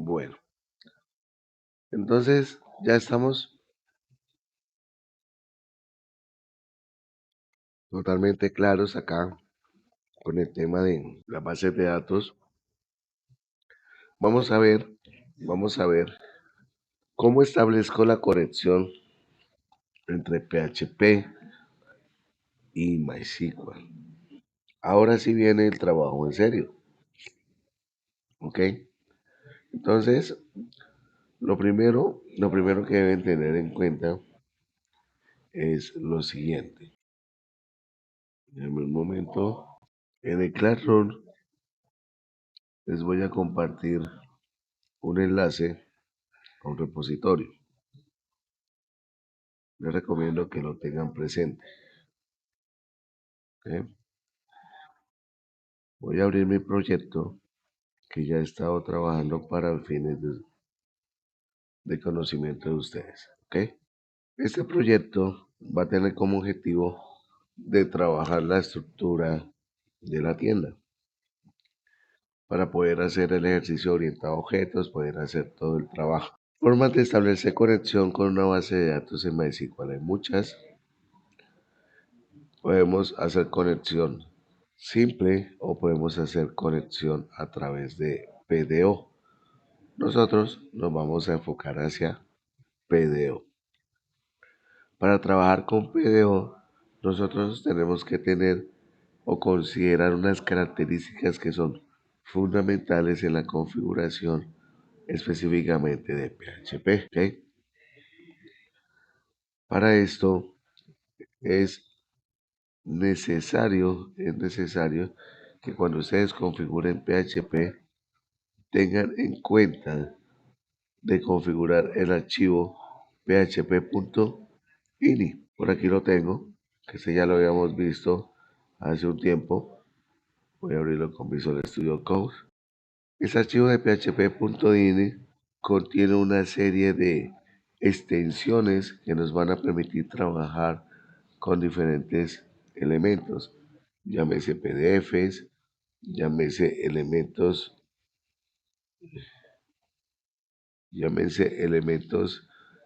Bueno, entonces ya estamos totalmente claros acá con el tema de la base de datos. Vamos a ver, vamos a ver cómo establezco la conexión entre PHP y MySQL. Ahora sí viene el trabajo en serio, ¿ok? Entonces, lo primero que deben tener en cuenta es lo siguiente. En un momento, en el Classroom les voy a compartir un enlace a un repositorio. Les recomiendo que lo tengan presente. ¿Ok? Voy a abrir mi proyecto que ya he estado trabajando para fines de conocimiento de ustedes. ¿Ok? Este proyecto va a tener como objetivo de trabajar la estructura de la tienda para poder hacer el ejercicio orientado a objetos, poder hacer todo el trabajo. Formas de establecer conexión con una base de datos en MySQL hay muchas. Podemos hacer conexión simple o podemos hacer conexión a través de PDO. Nosotros nos vamos a enfocar hacia PDO. Para trabajar con PDO, nosotros tenemos que tener o considerar unas características que son fundamentales en la configuración específicamente de PHP. ¿Ok? Para esto es necesario que cuando ustedes configuren PHP tengan en cuenta de configurar el archivo php.ini. Por aquí lo tengo, que ese ya lo habíamos visto hace un tiempo. Voy a abrirlo con Visual Studio Code. Ese archivo de php.ini contiene una serie de extensiones que nos van a permitir trabajar con diferentes elementos. Llámese PDFs, llámese elementos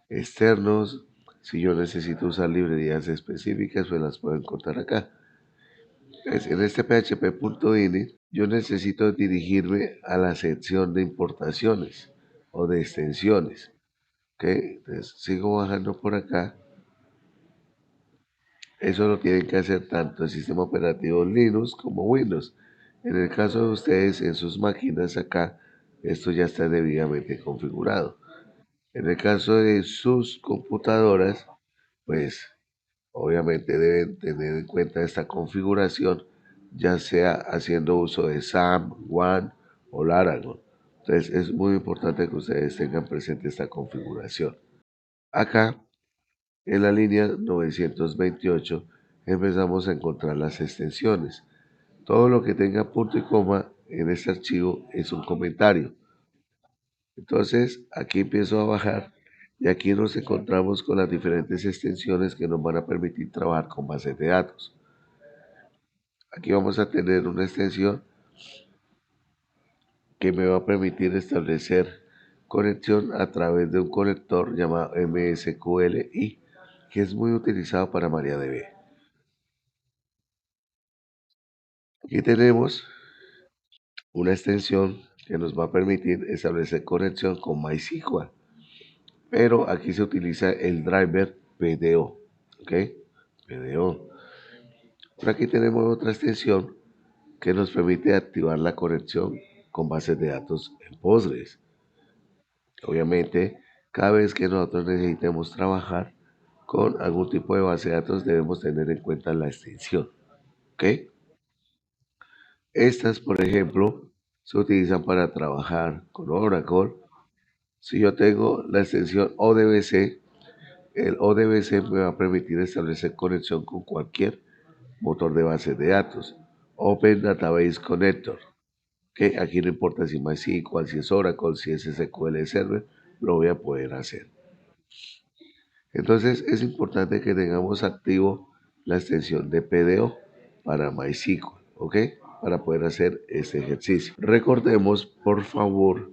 externos. Si yo necesito usar librerías específicas, pues las puedo encontrar acá. En este php.ini yo necesito dirigirme a la sección de importaciones o de extensiones. ¿Ok? Entonces sigo bajando por acá. Eso lo tienen que hacer tanto el sistema operativo Linux como Windows. En el caso de ustedes, en sus máquinas acá, esto ya está debidamente configurado. En el caso de sus computadoras, pues obviamente deben tener en cuenta esta configuración, ya sea haciendo uso de SAM, WAN o Laragon. Entonces es muy importante que ustedes tengan presente esta configuración. Acá, en la línea 928, empezamos a encontrar las extensiones. Todo lo que tenga punto y coma en este archivo es un comentario. Entonces, aquí empiezo a bajar y aquí nos encontramos con las diferentes extensiones que nos van a permitir trabajar con bases de datos. Aquí vamos a tener una extensión que me va a permitir establecer conexión a través de un conector llamado MSQLi, que es muy utilizado para MariaDB. Aquí tenemos una extensión que nos va a permitir establecer conexión con MySQL, pero aquí se utiliza el driver PDO, ¿ok? PDO. Por aquí tenemos otra extensión que nos permite activar la conexión con bases de datos en Postgres. Obviamente, cada vez que nosotros necesitemos trabajar con algún tipo de base de datos, debemos tener en cuenta la extensión. ¿Ok? Estas, por ejemplo, se utilizan para trabajar con Oracle. Si yo tengo la extensión ODBC, el ODBC me va a permitir establecer conexión con cualquier motor de bases de datos. Open Database Connector. Que aquí no importa si MySQL, si es Oracle, si es SQL Server, lo voy a poder hacer. Entonces es importante que tengamos activo la extensión de PDO para MySQL, ¿ok? Para poder hacer este ejercicio. Recordemos, por favor,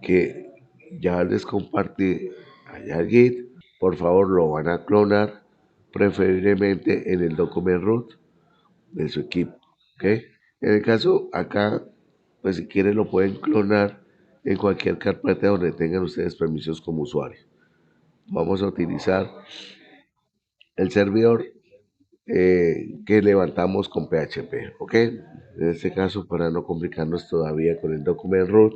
que ya les compartí allá al Git, por favor lo van a clonar, preferiblemente en el document root de su equipo. ¿Ok? En el caso acá, pues si quieren lo pueden clonar en cualquier carpeta donde tengan ustedes permisos como usuario. Vamos a utilizar el servidor que levantamos con PHP, ¿ok? En este caso, para no complicarnos todavía con el document root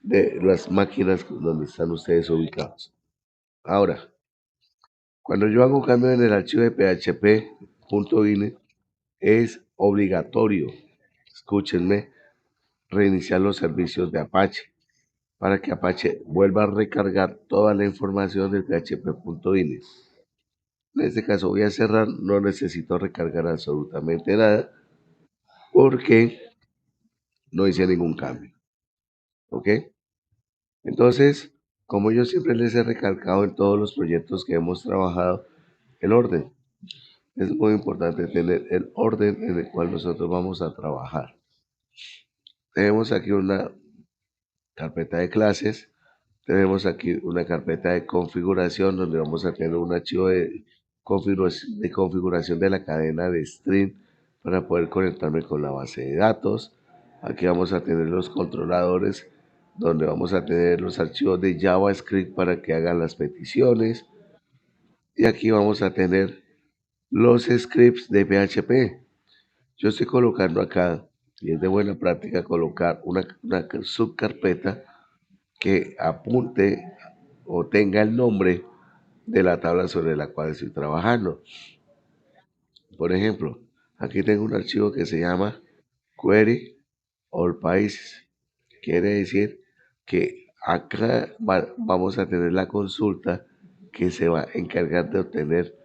de las máquinas donde están ustedes ubicados. Ahora, cuando yo hago cambio en el archivo de php.ini, es obligatorio, escúchenme, reiniciar los servicios de Apache para que Apache vuelva a recargar toda la información del php.ini. En este caso voy a cerrar, no necesito recargar absolutamente nada porque no hice ningún cambio. ¿Ok? Entonces, como yo siempre les he recalcado en todos los proyectos que hemos trabajado, el orden. Es muy importante tener el orden en el cual nosotros vamos a trabajar. Tenemos aquí una carpeta de clases, tenemos aquí una carpeta de configuración donde vamos a tener un archivo de configuración de la cadena de string para poder conectarme con la base de datos. Aquí vamos a tener los controladores donde vamos a tener los archivos de JavaScript para que hagan las peticiones. Y aquí vamos a tener los scripts de PHP. Yo estoy colocando acá, y es de buena práctica colocar una subcarpeta que apunte o tenga el nombre de la tabla sobre la cual estoy trabajando. Por ejemplo, aquí tengo un archivo que se llama Query All Países. Quiere decir que acá vamos a tener la consulta que se va a encargar de obtener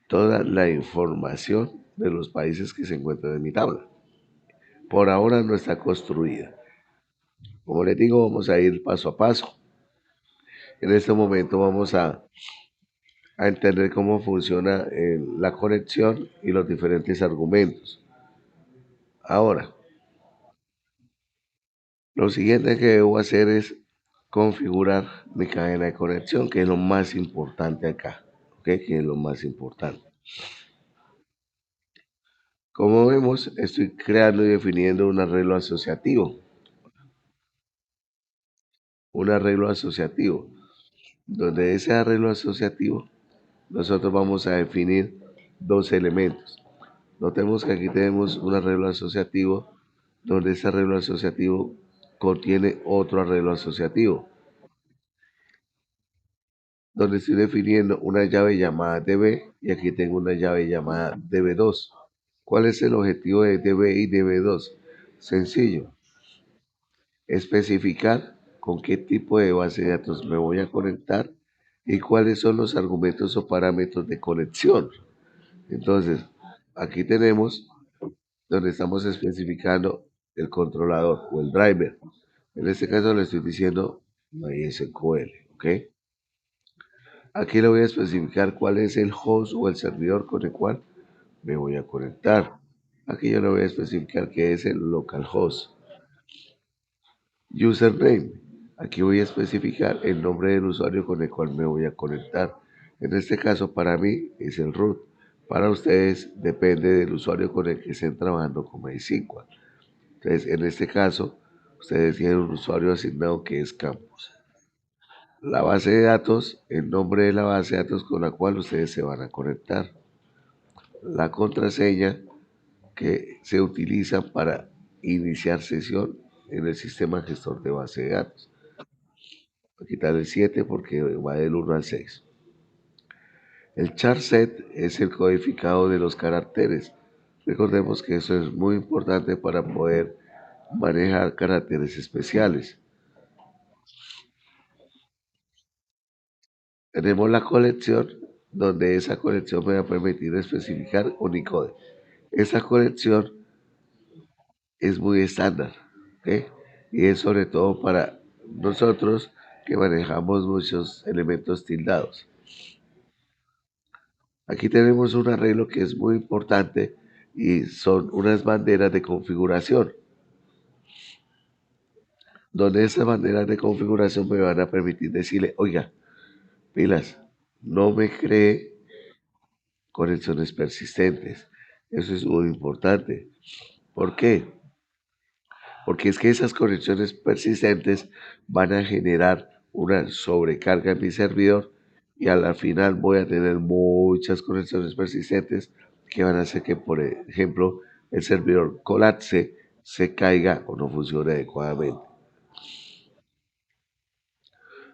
toda la información de los países que se encuentran en mi tabla. Por ahora no está construida. Como les digo, vamos a ir paso a paso. En este momento vamos a entender cómo funciona la conexión y los diferentes argumentos. Ahora, lo siguiente que debo hacer es configurar mi cadena de conexión, que es lo más importante acá. ¿Ok? Que es lo más importante. Como vemos, estoy creando y definiendo un arreglo asociativo. Un arreglo asociativo, donde ese arreglo asociativo nosotros vamos a definir dos elementos. Notemos que aquí tenemos un arreglo asociativo donde ese arreglo asociativo contiene otro arreglo asociativo, donde estoy definiendo una llave llamada db y aquí tengo una llave llamada db2. ¿Cuál es el objetivo de db y db2? Sencillo, especificar con qué tipo de base de datos me voy a conectar y cuáles son los argumentos o parámetros de conexión. Entonces, aquí tenemos donde estamos especificando el controlador o el driver. En este caso le estoy diciendo MySQL, ¿ok? Aquí le voy a especificar cuál es el host o el servidor con el cual me voy a conectar. Aquí yo le voy a especificar qué es el localhost. Username. Aquí voy a especificar el nombre del usuario con el cual me voy a conectar. En este caso para mí es el root. Para ustedes depende del usuario con el que estén trabajando con MySQL. Entonces, en este caso, ustedes tienen un usuario asignado que es campus. La base de datos, el nombre de la base de datos con la cual ustedes se van a conectar. La contraseña que se utiliza para iniciar sesión en el sistema gestor de base de datos. Voy a quitar el 7 porque va del 1 al 6. El char set es el codificado de los caracteres. Recordemos que eso es muy importante para poder manejar caracteres especiales. Tenemos la colección, donde esa colección me va a permitir especificar Unicode. Esa colección es muy estándar, ¿ok? Y es sobre todo para nosotros que manejamos muchos elementos tildados. Aquí tenemos un arreglo que es muy importante y son unas banderas de configuración. donde esas maneras de configuración me van a permitir decirle, oiga, pilas, no me cree conexiones persistentes. Eso es muy importante. ¿Por qué? Porque es que esas conexiones persistentes van a generar una sobrecarga en mi servidor y a la final voy a tener muchas conexiones persistentes que van a hacer que, por ejemplo, el servidor colapse, se caiga o no funcione adecuadamente.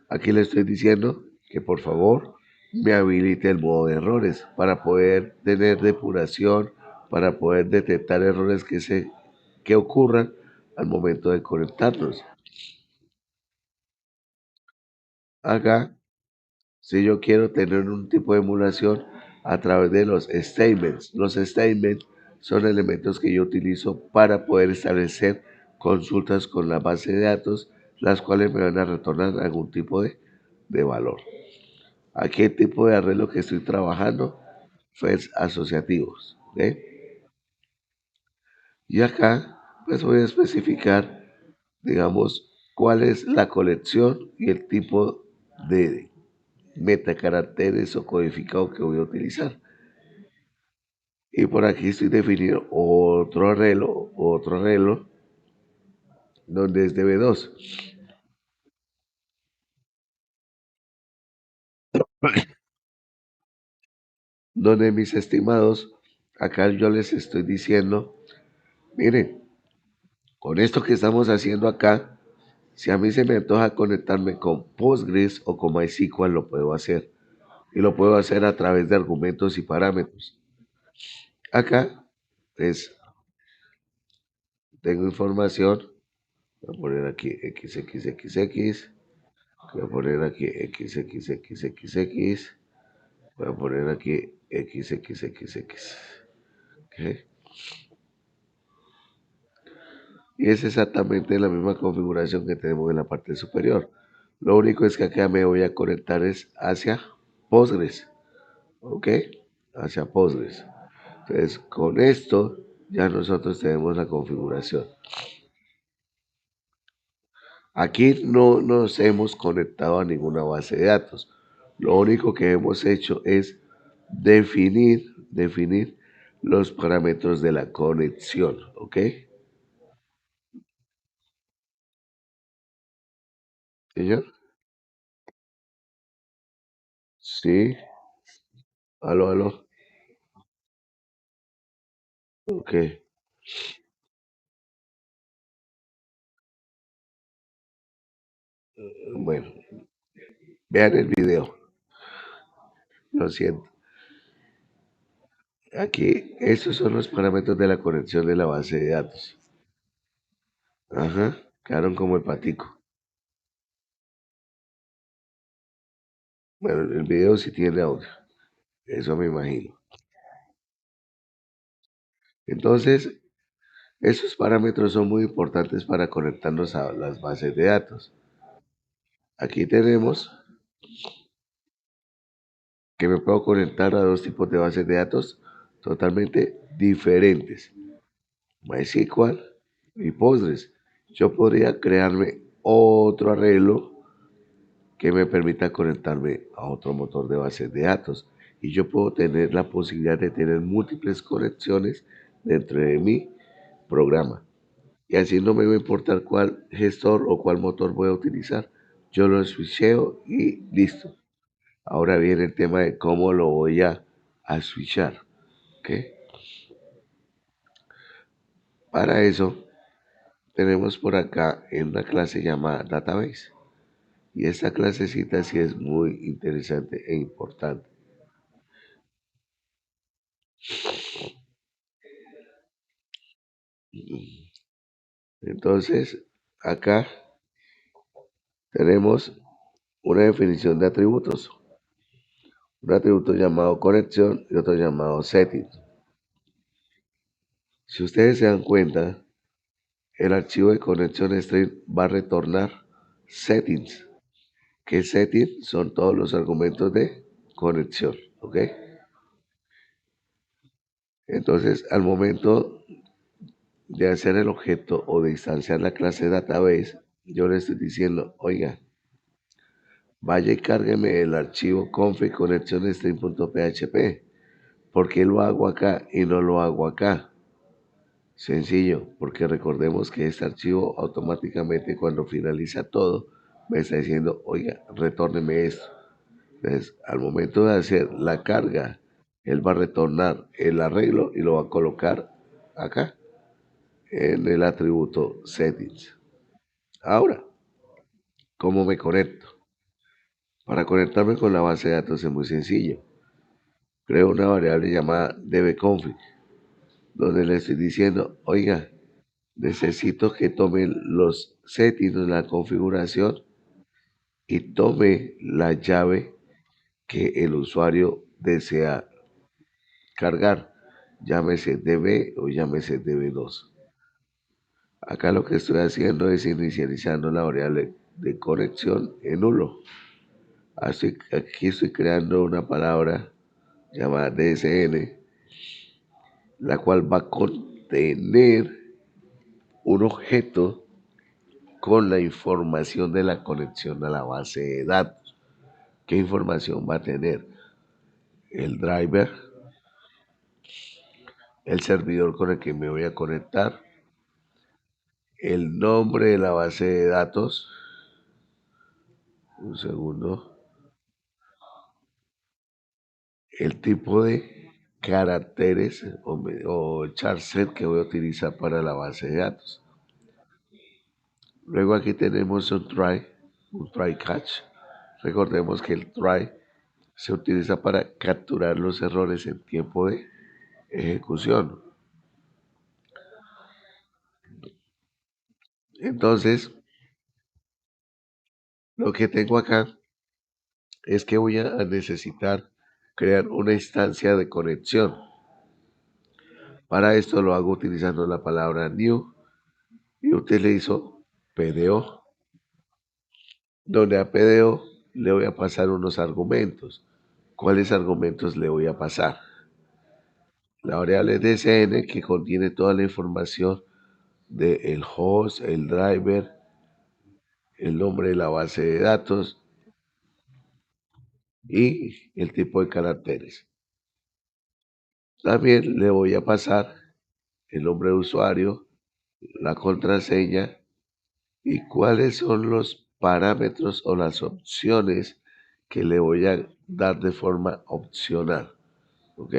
Aquí le estoy diciendo que por favor me habilite el modo de errores para poder tener depuración, para poder detectar errores que ocurran al momento de conectarnos. Acá, si yo quiero tener un tipo de emulación a través de los statements son elementos que yo utilizo para poder establecer consultas con la base de datos, las cuales me van a retornar algún tipo de valor. Aquí el tipo de arreglo que estoy trabajando fue asociativos. ¿Ok? Y acá pues voy a especificar, digamos, cuál es la colección y el tipo de metacaracteres o codificado que voy a utilizar. Y por aquí estoy definiendo otro arreglo, donde es DB2, donde mis estimados, acá yo les estoy diciendo, miren, con esto que estamos haciendo acá, si a mí se me antoja conectarme con Postgres o con MySQL, lo puedo hacer. Y lo puedo hacer a través de argumentos y parámetros. Acá, pues, tengo información. Voy a poner aquí XXXX. Voy a poner aquí XXXXX. Voy a poner aquí XXXX. ¿Ok? Y es exactamente la misma configuración que tenemos en la parte superior. Lo único es que acá me voy a conectar es hacia Postgres. ¿Ok? Hacia Postgres. Entonces, con esto ya nosotros tenemos la configuración. Aquí no nos hemos conectado a ninguna base de datos. Lo único que hemos hecho es definir los parámetros de la conexión. ¿Ok? ¿Señor? Sí. Aló, aló. Ok. Bueno, vean el video. Lo siento. Aquí, estos son los parámetros de la conexión de la base de datos. Ajá. Quedaron como el patico. Bueno, el video sí tiene audio. Eso me imagino. Entonces, esos parámetros son muy importantes para conectarnos a las bases de datos. Aquí tenemos que me puedo conectar a dos tipos de bases de datos totalmente diferentes, MySQL y Postgres. Yo podría crearme otro arreglo que me permita conectarme a otro motor de bases de datos y yo puedo tener la posibilidad de tener múltiples conexiones dentro de mi programa. Y así no me va a importar cuál gestor o cuál motor voy a utilizar. Yo lo switcheo y listo. Ahora viene el tema de cómo lo voy a switchar. ¿Ok? Para eso tenemos por acá en una clase llamada Database. Y esta clasecita sí es muy interesante e importante. Entonces, acá tenemos una definición de atributos. Un atributo llamado conexión y otro llamado setting. Si ustedes se dan cuenta, el archivo de conexión string va a retornar settings, que settings son todos los argumentos de conexión, ¿ok? Entonces, al momento de hacer el objeto o de instanciar la clase database, yo le estoy diciendo, oiga, vaya y cárgueme el archivo config connection string.php. ¿Por qué lo hago acá y no lo hago acá? Sencillo, porque recordemos que este archivo automáticamente cuando finaliza todo me está diciendo, oiga, retórneme esto. Entonces, al momento de hacer la carga, él va a retornar el arreglo y lo va a colocar acá en el atributo settings. Ahora, ¿cómo me conecto? Para conectarme con la base de datos es muy sencillo. Creo una variable llamada dbconfig, donde le estoy diciendo, oiga, necesito que tome los settings de la configuración y tome la llave que el usuario desea cargar, llámese DB o llámese DB2. Acá lo que estoy haciendo es inicializando la variable de conexión en nulo. Aquí estoy creando una palabra llamada DSN, la cual va a contener un objeto con la información de la conexión a la base de datos. ¿Qué información va a tener? El driver, el servidor con el que me voy a conectar, el nombre de la base de datos, un segundo, el tipo de caracteres o charset que voy a utilizar para la base de datos. Luego aquí tenemos un try catch. Recordemos que el try se utiliza para capturar los errores en tiempo de ejecución. Entonces, lo que tengo acá es que voy a necesitar crear una instancia de conexión. Para esto lo hago utilizando la palabra new y utilizo PDO, donde a PDO le voy a pasar unos argumentos. ¿Cuáles argumentos le voy a pasar? La variable DSN que contiene toda la información del host, el driver, el nombre de la base de datos y el tipo de caracteres. También le voy a pasar el nombre de usuario, la contraseña y cuáles son los parámetros o las opciones que le voy a dar de forma opcional. ¿Ok?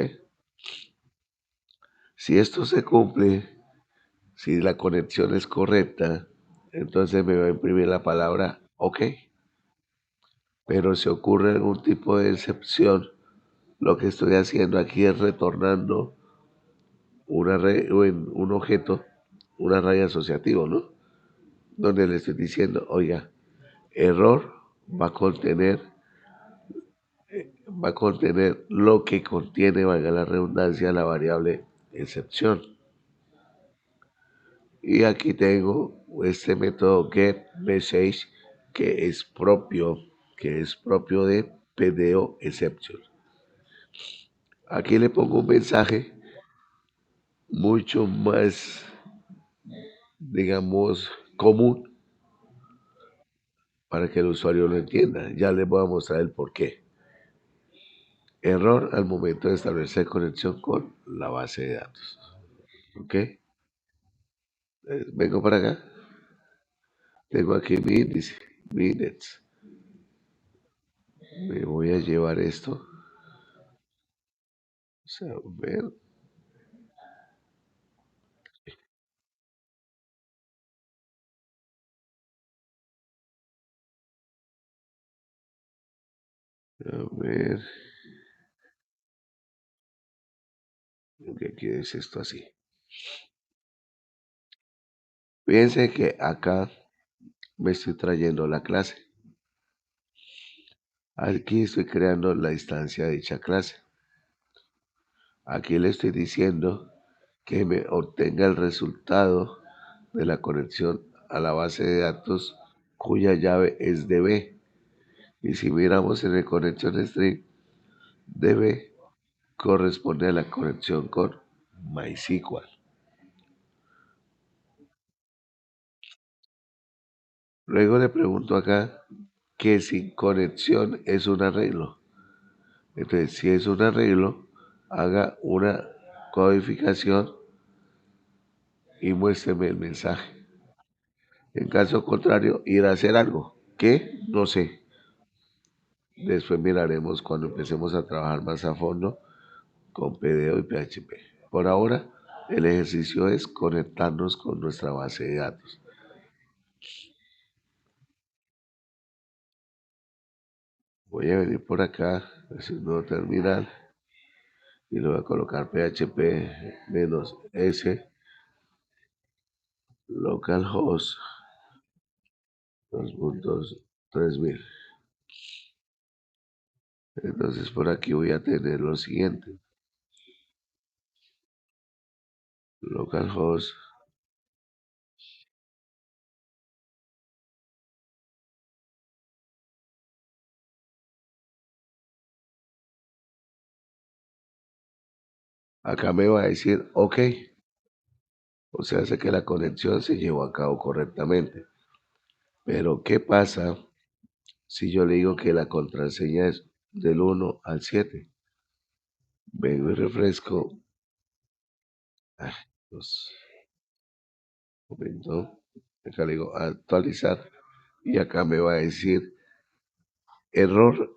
Si esto se cumple, si la conexión es correcta, entonces me va a imprimir la palabra OK. Pero si ocurre algún tipo de excepción, lo que estoy haciendo aquí es retornando un objeto, un array asociativo, ¿no? Donde le estoy diciendo, oiga, error va a contener, va a contener lo que contiene, valga la redundancia, la variable excepción. Y aquí tengo este método getMessage que es propio de PDO exception. Aquí le pongo un mensaje mucho más, digamos, común para que el usuario lo entienda. Ya les voy a mostrar el por qué. Error al momento de establecer conexión con la base de datos. ¿Ok? Vengo para acá. Tengo aquí mi índice, mi index. Me voy a llevar esto. A ver, a ver. ¿Qué quiere decir esto así? Fíjense que acá me estoy trayendo la clase. Aquí estoy creando la instancia de dicha clase. Aquí le estoy diciendo que me obtenga el resultado de la conexión a la base de datos cuya llave es DB. Y si miramos en el connection string, DB corresponde a la conexión con MySQL. Luego le pregunto acá que si conexión es un arreglo. Entonces, si es un arreglo, haga una codificación y muéstreme el mensaje. En caso contrario, ir a hacer algo. ¿Qué? No sé. Después miraremos cuando empecemos a trabajar más a fondo con PDO y PHP. Por ahora, el ejercicio es conectarnos con nuestra base de datos. Voy a venir por acá, es un nuevo terminal, y le voy a colocar PHP menos S localhost 2.3000. Entonces por aquí voy a tener lo siguiente. Localhost, acá me va a decir OK, o sea, hace que la conexión se llevó a cabo correctamente. Pero ¿qué pasa si yo le digo que la contraseña es del 1 al 7? Vengo y refresco. Ay, pues, un momento. Acá le digo actualizar y acá me va a decir error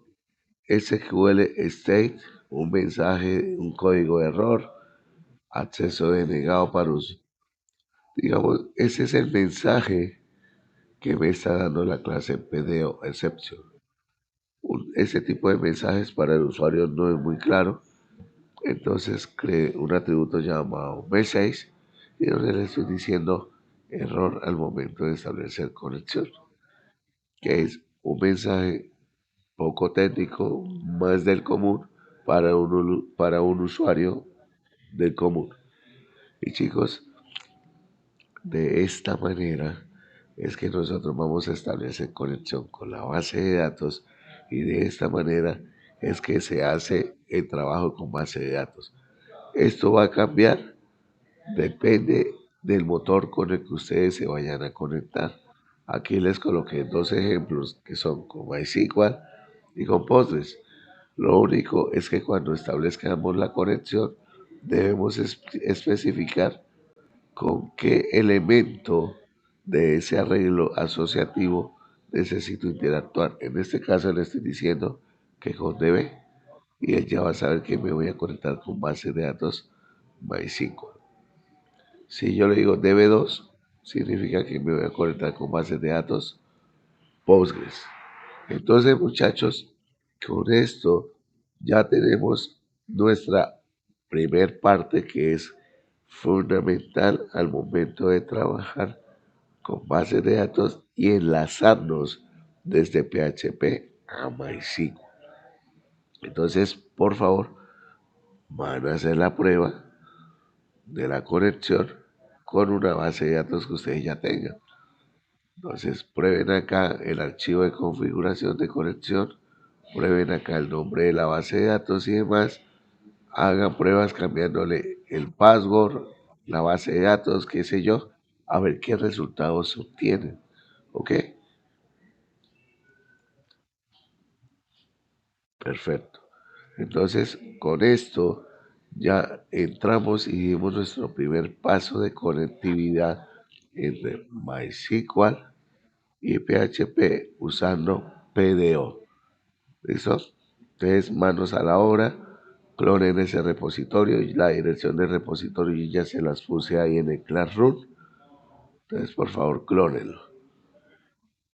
SQL state, un mensaje, un código de error, acceso denegado para uso. Digamos, ese es el mensaje que me está dando la clase PDO exception. Ese tipo de mensajes para el usuario no es muy claro. Entonces creé un atributo llamado message y donde le estoy diciendo error al momento de establecer conexión, que es un mensaje poco técnico, más del común para un usuario del común. Y chicos, de esta manera es que nosotros vamos a establecer conexión con la base de datos y de esta manera es que se hace el trabajo con base de datos. Esto va a cambiar, depende del motor con el que ustedes se vayan a conectar. Aquí les coloqué dos ejemplos que son con MySQL y con Postgres. Lo único es que cuando establezcamos la conexión debemos especificar con qué elemento de ese arreglo asociativo necesito interactuar. En este caso le estoy diciendo que con DB y él ya va a saber que me voy a conectar con base de datos MySQL. Si yo le digo DB2, significa que me voy a conectar con bases de datos Postgres. Entonces, muchachos, con esto ya tenemos nuestra primer parte que es fundamental al momento de trabajar con bases de datos y enlazarnos desde PHP a MySQL. Entonces, por favor, van a hacer la prueba de la conexión con una base de datos que ustedes ya tengan. Entonces, prueben acá el archivo de configuración de conexión, prueben acá el nombre de la base de datos y demás, hagan pruebas cambiándole el password, la base de datos, qué sé yo, a ver qué resultados se obtienen. ¿Ok? Perfecto. Entonces, con esto ya entramos y dimos nuestro primer paso de conectividad entre MySQL y PHP usando PDO. ¿Listo? Entonces, manos a la obra, clonen ese repositorio y la dirección del repositorio ya se las puse ahí en el Classroom. Entonces, por favor, clónenlo.